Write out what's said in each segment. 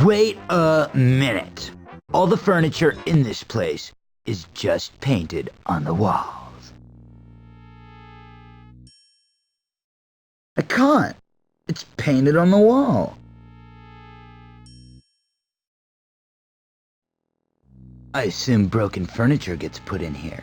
Wait a minute. All the furniture in this place is just painted on the walls. I can't. It's painted on the wall. I assume broken furniture gets put in here.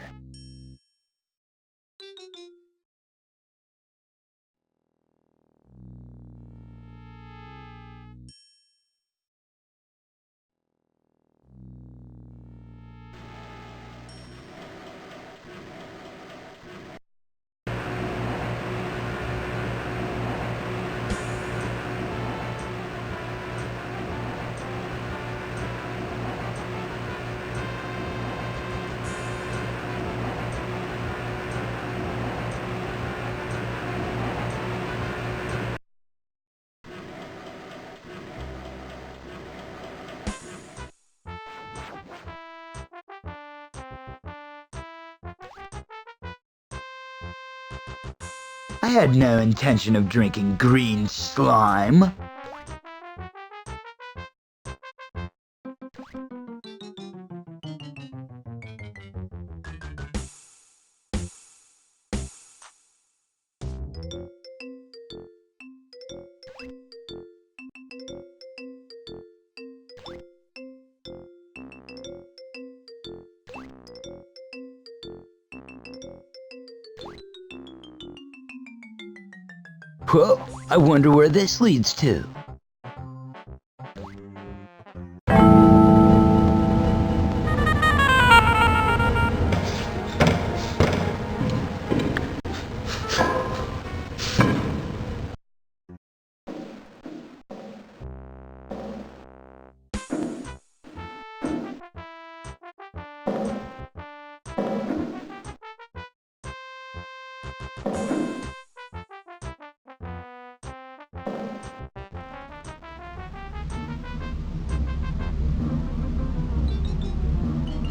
I had no intention of drinking green slime. Whoa, I wonder where this leads to.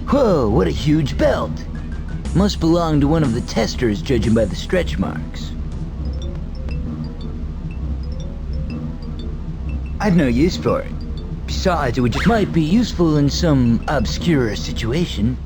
Whoa, what a huge belt! Must belong to one of the testers, judging by the stretch marks. I've no use for it. Besides, it might be useful in some obscure situation.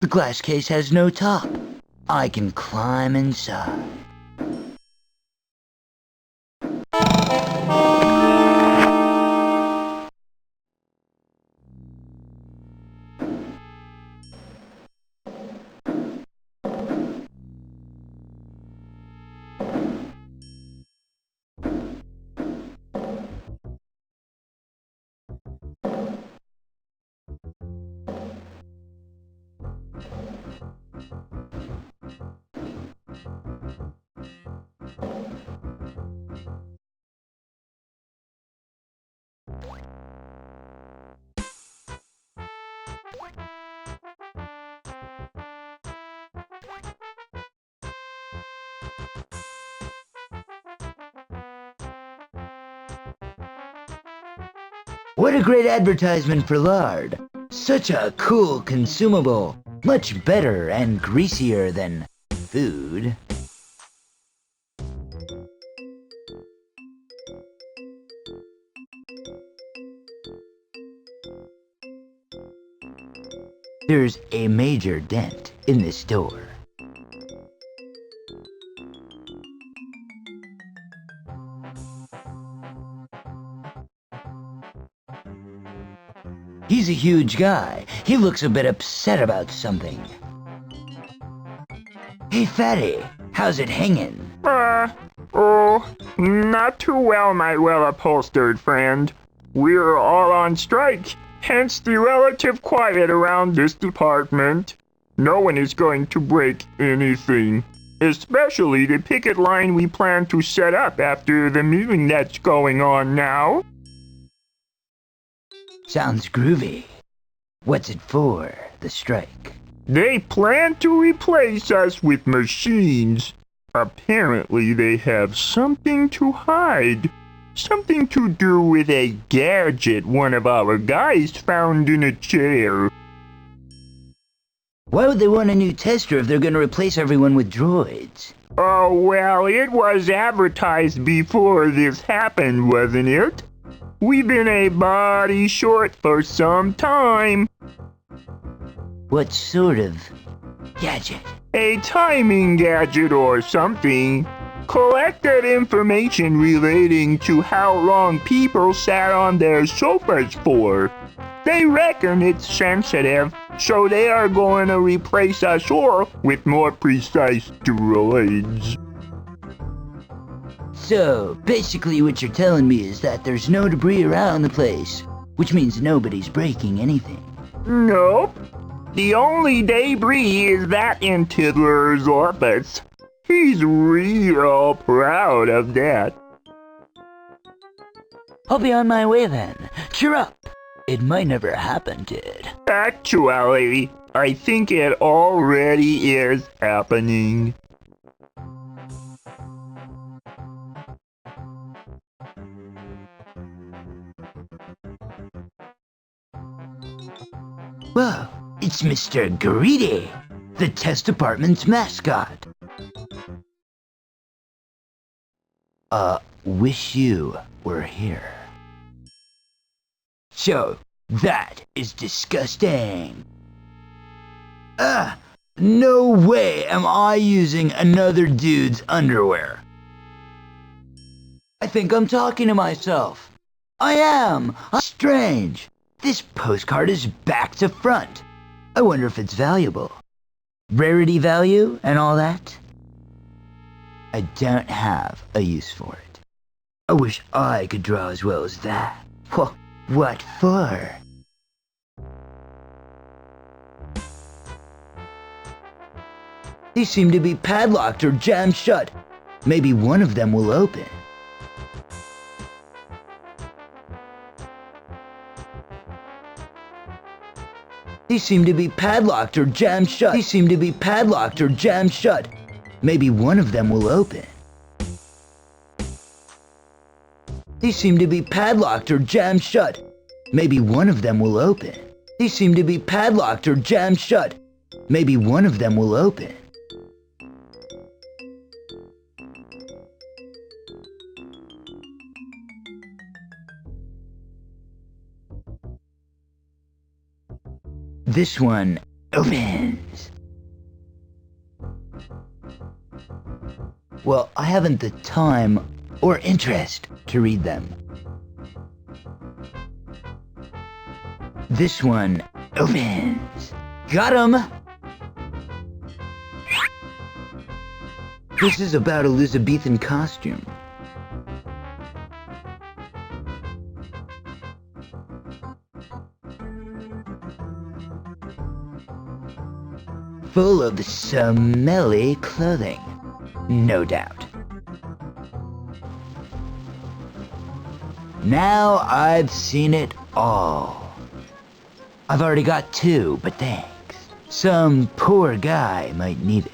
The glass case has no top. I can climb inside. What a great advertisement for lard. Such a cool consumable. Much better and greasier than food. There's a major dent in this door. He's a huge guy. He looks a bit upset about something. Hey, fatty, how's it hanging? Not too well, my well-upholstered friend. We're all on strike, hence the relative quiet around this department. No one is going to break anything, especially the picket line we plan to set up after the meeting that's going on now. Sounds groovy. What's it for, the strike? They plan to replace us with machines. Apparently they have something to hide. Something to do with a gadget one of our guys found in a chair. Why would they want a new tester if they're gonna replace everyone with droids? Oh, well, it was advertised before this happened, wasn't it? We've been a body short for some time. What sort of gadget? A timing gadget or something. Collected information relating to how long people sat on their sofas for. They reckon it's sensitive, so they are going to replace us all with more precise droids. So, basically what you're telling me is that there's no debris around the place, which means nobody's breaking anything. Nope. The only debris is that in Tiddler's office. He's real proud of that. I'll be on my way then. Cheer up. It might never happen, kid. Actually, I think it already is happening. Whoa, it's Mr. Greedy, the test department's mascot. Wish you were here. So, that is disgusting. No way am I using another dude's underwear. I think I'm talking to myself. I am. Strange. This postcard is back to front. I wonder if it's valuable. Rarity value and all that? I don't have a use for it. I wish I could draw as well as that. Well, what for? These seem to be padlocked or jammed shut. Maybe one of them will open. These seem to be padlocked or jammed shut. These seem to be padlocked or jammed shut. Maybe one of them will open. These seem to be padlocked or jammed shut. Maybe one of them will open. These seem to be padlocked or jammed shut. Maybe one of them will open. This one opens. Well, I haven't the time or interest to read them. This one opens. Got 'em! This is about Elizabethan costume. Full of smelly clothing, no doubt. Now I've seen it all. I've already got 2, but thanks. Some poor guy might need it.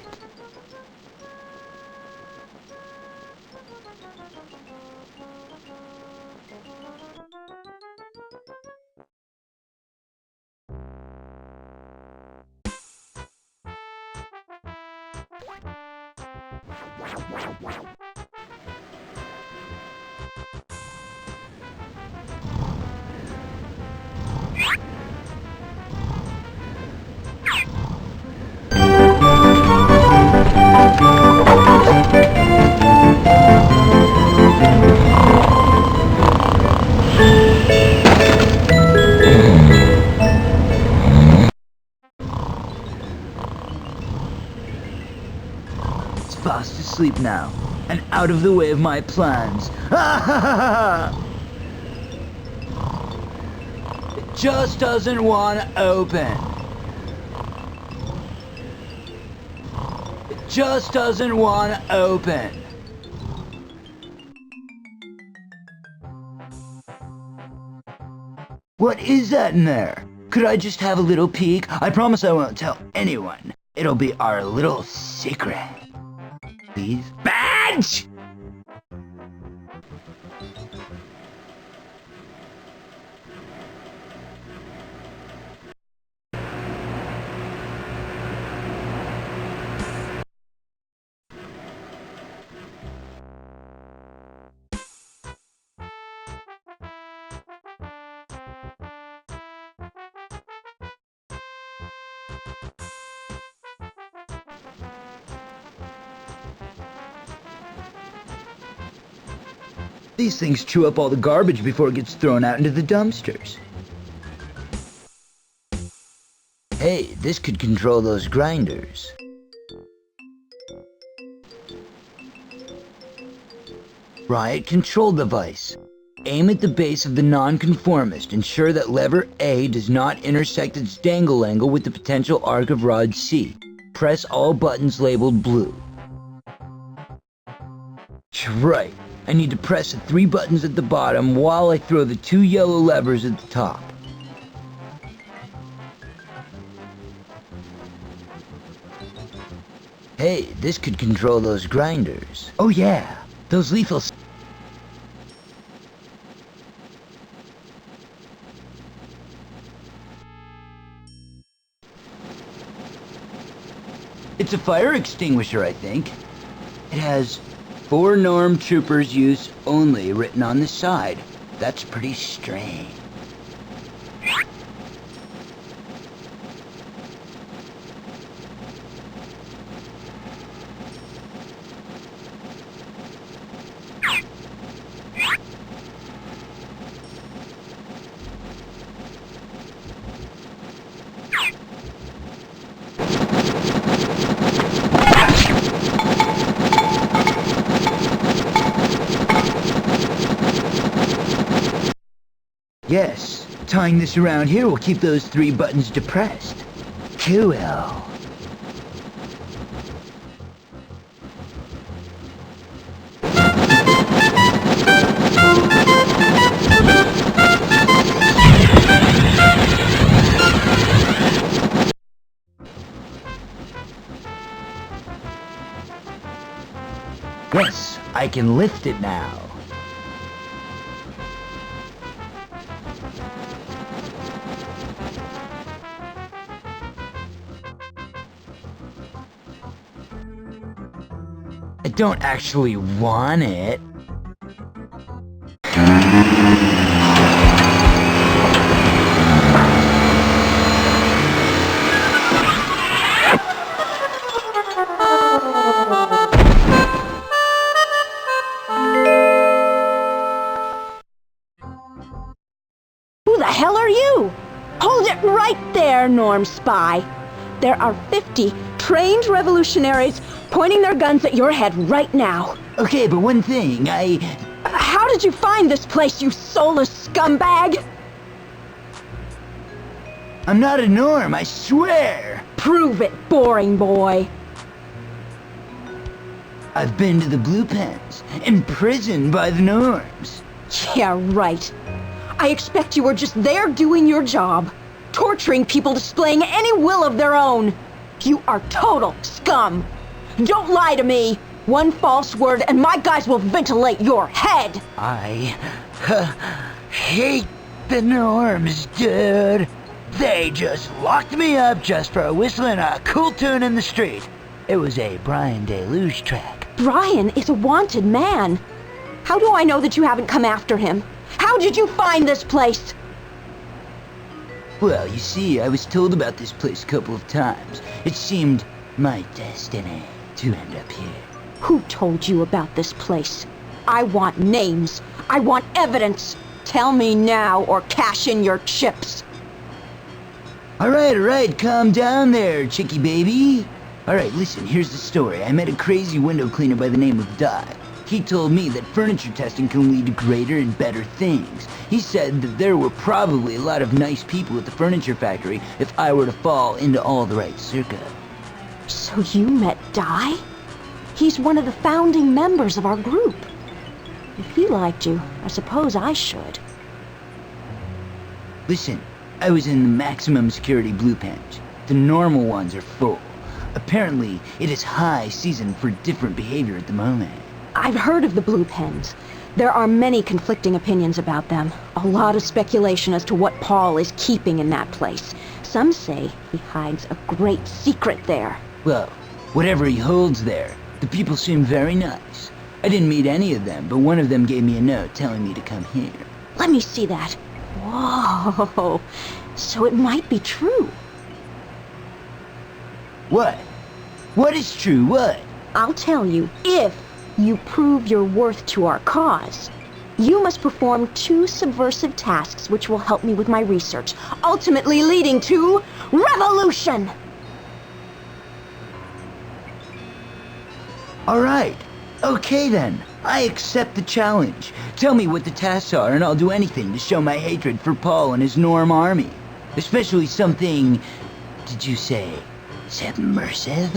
Fast asleep now, and out of the way of my plans. just doesn't want to open. It just doesn't want to open. What is that in there? Could I just have a little peek? I promise I won't tell anyone. It'll be our little secret. Please? Badge! These things chew up all the garbage before it gets thrown out into the dumpsters. Hey, this could control those grinders. Riot control device. Aim at the base of the nonconformist. Ensure that lever A does not intersect its dangle angle with the potential arc of rod C. Press all buttons labeled blue. Right. I need to press the 3 buttons at the bottom while I throw the 2 yellow levers at the top. Hey, this could control those grinders. Oh yeah, those lethal... It's a fire extinguisher, I think. It has 4 norm troopers use only written on the side. That's pretty strange. Yes, tying this around here will keep those 3 buttons depressed. Cool. Yes, I can lift it now. I don't actually want it. Who the hell are you? Hold it right there, Norm Spy. There are 50 trained revolutionaries pointing their guns at your head right now. Okay, but one thing, How did you find this place, you soulless scumbag? I'm not a norm, I swear! Prove it, boring boy. I've been to the Blue Pens, imprisoned by the norms. Yeah, right. I expect you were just there doing your job, torturing people displaying any will of their own. You are total scum. Don't lie to me. One false word and my guys will ventilate your head. I hate the norms, dude. They just locked me up just for whistling a cool tune in the street. It was a Brian Deluge track. Brian is a wanted man. How do I know that you haven't come after him? How did you find this place? Well, you see, I was told about this place a couple of times. It seemed my destiny to end up here. Who told you about this place? I want names. I want evidence. Tell me now or cash in your chips. All right, calm down there, chickie baby. All right, listen, here's the story. I met a crazy window cleaner by the name of Doc. He told me that furniture testing can lead to greater and better things. He said that there were probably a lot of nice people at the furniture factory if I were to fall into all the right circa. So you met Dai? He's one of the founding members of our group. If he liked you, I suppose I should. Listen, I was in the maximum security blue pens. The normal ones are full. Apparently, it is high season for different behavior at the moment. I've heard of the blue pens. There are many conflicting opinions about them. A lot of speculation as to what Paul is keeping in that place. Some say he hides a great secret there. Well, whatever he holds there, the people seem very nice. I didn't meet any of them, but one of them gave me a note telling me to come here. Let me see that. Whoa. So it might be true. What? What is true? What? I'll tell you, if you prove your worth to our cause, you must perform 2 subversive tasks which will help me with my research, ultimately leading to revolution! All right. Okay then. I accept the challenge. Tell me what the tasks are and I'll do anything to show my hatred for Paul and his Norm army. Especially something, did you say, submersive?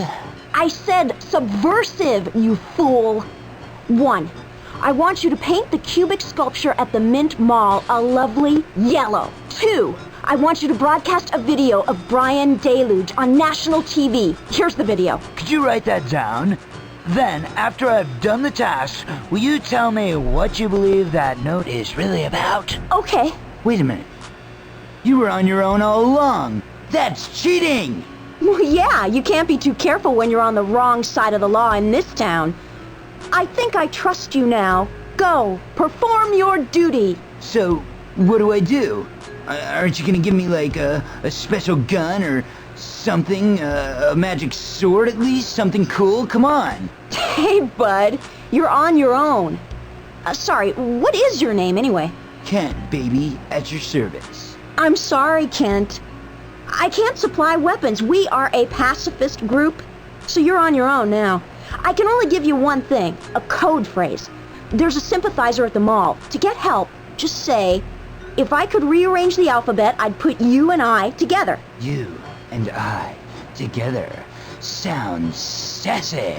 I said subversive, you fool! 1. I want you to paint the cubic sculpture at the Mint Mall a lovely yellow. 2. I want you to broadcast a video of Brian Deluge on national TV. Here's the video. Could you write that down? Then, after I've done the task, will you tell me what you believe that note is really about? Okay. Wait a minute. You were on your own all along. That's cheating! Well, yeah, you can't be too careful when you're on the wrong side of the law in this town. I think I trust you now. Go, perform your duty. So, what do I do? Aren't you gonna give me like a special gun or something? A magic sword at least? Something cool? Come on. Hey, bud, you're on your own. Sorry, what is your name anyway? Kent, baby, at your service. I'm sorry, Kent. I can't supply weapons. We are a pacifist group, so you're on your own now. I can only give you one thing, a code phrase. There's a sympathizer at the mall. To get help, just say, if I could rearrange the alphabet, I'd put you and I together. You and I together sounds sassy.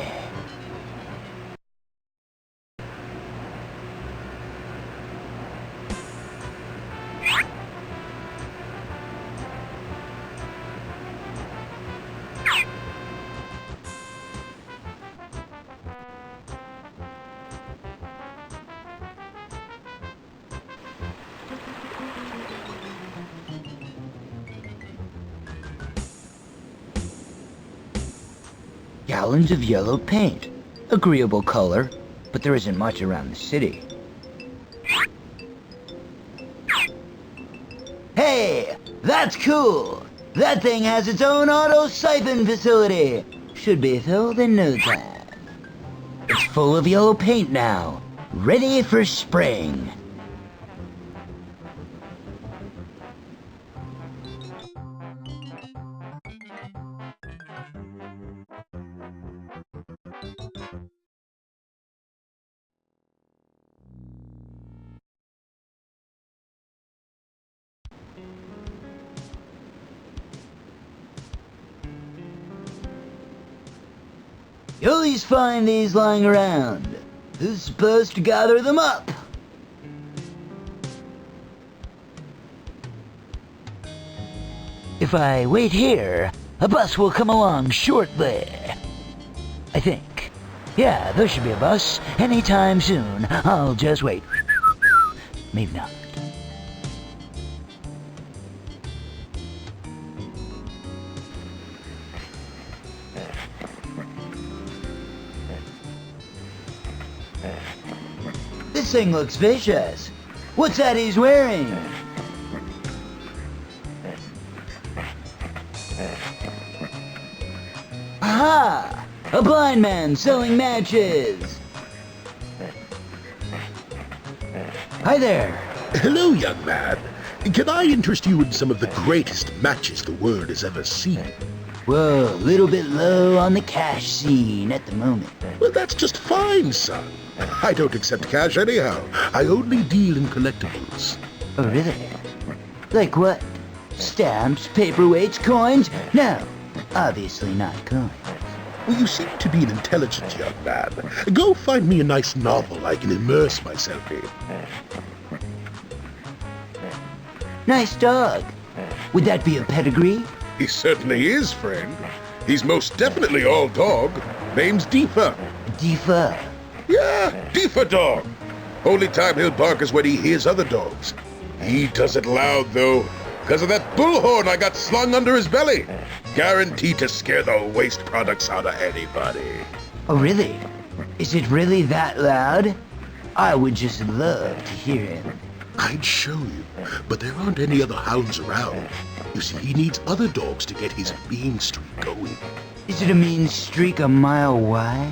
Gallons of yellow paint. Agreeable color, but there isn't much around the city. Hey, that's cool! That thing has its own auto-siphon facility. Should be filled in no time. It's full of yellow paint now, ready for spring. You always find these lying around. Who's supposed to gather them up? If I wait here, a bus will come along shortly. I think. Yeah, there should be a bus anytime soon. I'll just wait. Maybe not. This thing looks vicious. What's that he's wearing? Aha! A blind man selling matches. Hi there. Hello, young man. Can I interest you in some of the greatest matches the world has ever seen? Whoa, a little bit low on the cash scene at the moment. Well, that's just fine, son. I don't accept cash anyhow. I only deal in collectibles. Oh, really? Like what? Stamps, paperweights, coins? No, obviously not coins. Well, you seem to be an intelligent young man. Go find me a nice novel I can immerse myself in. Nice dog. Would that be a pedigree? He certainly is, friend. He's most definitely all dog. Name's Deefa. Deefa. Yeah, Deefa dog. Only time he'll bark is when he hears other dogs. He does it loud, though, because of that bullhorn I got slung under his belly. Guaranteed to scare the waste products out of anybody. Oh, really? Is it really that loud? I would just love to hear him. I'd show you, but there aren't any other hounds around. You see, he needs other dogs to get his mean streak going. Is it a mean streak a mile wide?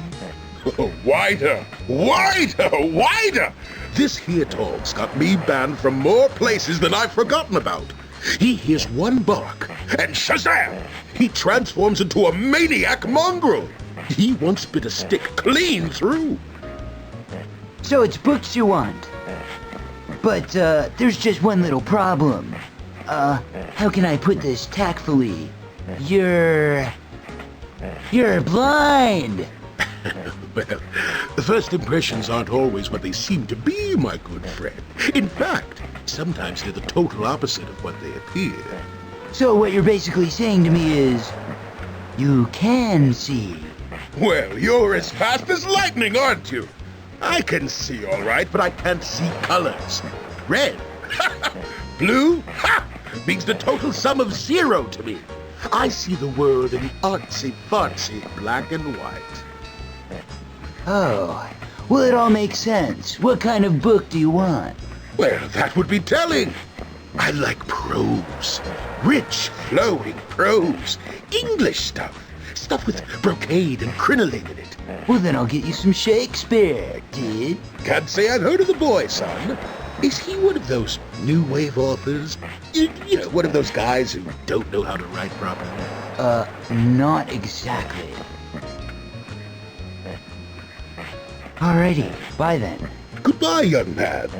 Wider! Wider! Wider! This here dog's got me banned from more places than I've forgotten about. He hears one bark, and shazam! He transforms into a maniac mongrel. He once bit a stick clean through. So it's books you want. But, there's just one little problem. How can I put this tactfully? You're blind! Well, the first impressions aren't always what they seem to be, my good friend. In fact, sometimes they're the total opposite of what they appear. So what you're basically saying to me is, you can see. Well, you're as fast as lightning, aren't you? I can see all right, but I can't see colors. Red, blue, means the total sum of 0 to me. I see the world in artsy-fartsy black and white. Oh, well, it all makes sense. What kind of book do you want? Well, that would be telling. I like prose. Rich, flowing prose. English stuff. Stuff with brocade and crinoline in it. Well, then I'll get you some Shakespeare, dude. Can't say I've heard of the boy, son. Is he one of those new wave authors? You know, one of those guys who don't know how to write properly? Not exactly. Alrighty, bye then. Goodbye, young man.